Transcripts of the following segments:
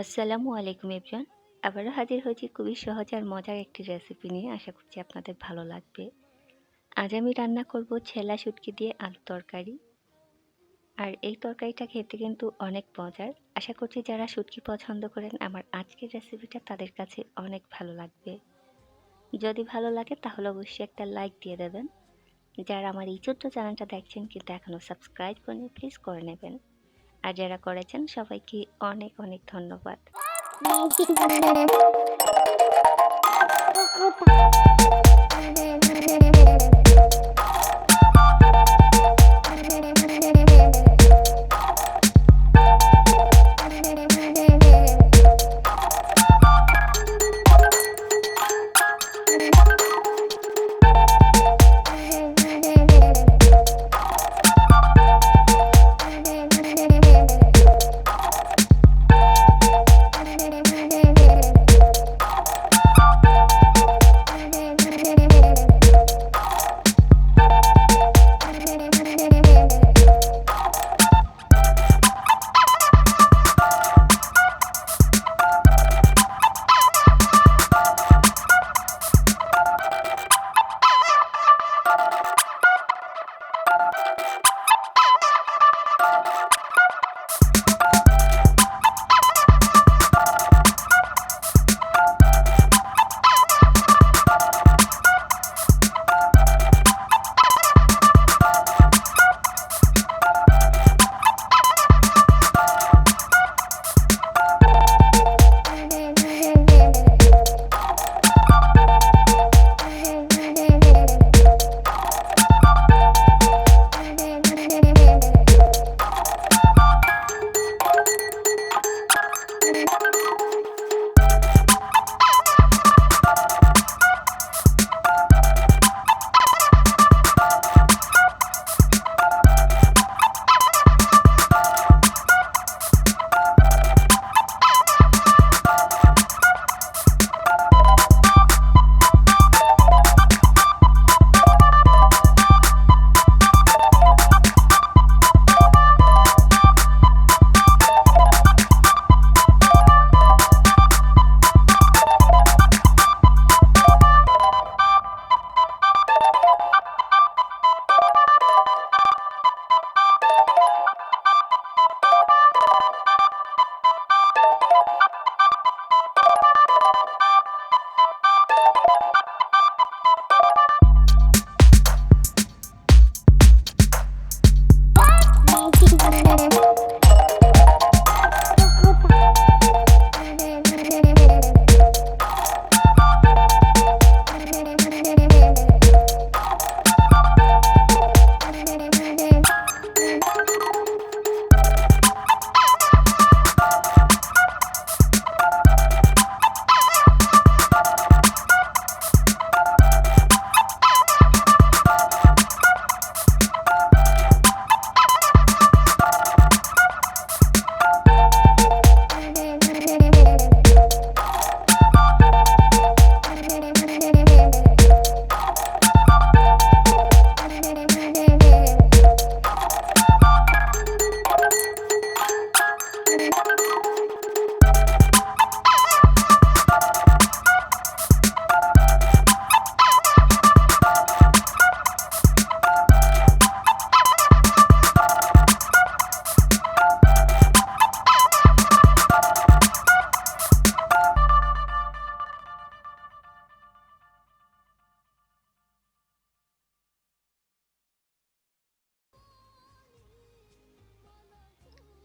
আসসালামু আলাইকুম এভরিওয়ান। আবারও হাজির হয়েছি খুবই সহজ আর মজার একটি রেসিপি নিয়ে। আশা করছি আপনাদের ভালো লাগবে। আজ আমি রান্না করব ছেলা শুটকি দিয়ে আলু তরকারি। আর এই তরকারিটা খেতে কিন্তু অনেক মজার। আশা করছি যারা শুটকি পছন্দ করেন আমার আজকের রেসিপিটা তাদের কাছে অনেক ভালো লাগবে। যদি ভালো লাগে তাহলে অবশ্যই একটা লাইক দিয়ে দেবেন। যারা আমার এই ছোট্ট চ্যানেলটা দেখছেন কিন্তু এখনও সাবস্ক্রাইব করেনি প্লিজ করে নেবেন। আর যারা করেছেন সবাইকে অনেক অনেক ধন্যবাদ।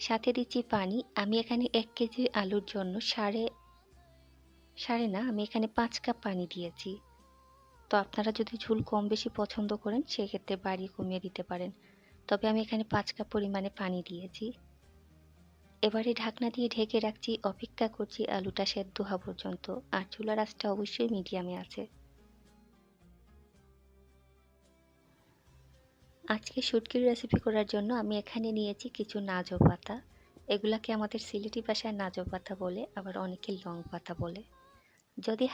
সাথে দিচ্ছি পানি। আমি এখানে ১ কেজি আলুর জন্য সাড়ে না আমি এখানে ৫ কাপ পানি দিয়েছি। তো আপনারা যদি ঝোল কম বেশি পছন্দ করেন সেক্ষেত্রে বাড়িয়ে কমিয়ে দিতে পারেন। তবে আমি এখানে ৫ কাপ পরিমাণে পানি দিয়েছি। এবারে ঢাকনা দিয়ে ঢেকে রাখছি, অপেক্ষা করছি আলুটা সেদ্ধ হওয়া পর্যন্ত। আর চুলার আঁচটা অবশ্যই মিডিয়ামে আছে। আজকে শুটকির রেসিপি করার জন্য আমি এখানে নিয়েছি কিছু নাজো পাতা। এগুলাকে আমাদের সিলেটি ভাষায় নাজো পাতা বলে, আবার অনেকে লং পাতা বলে। যদি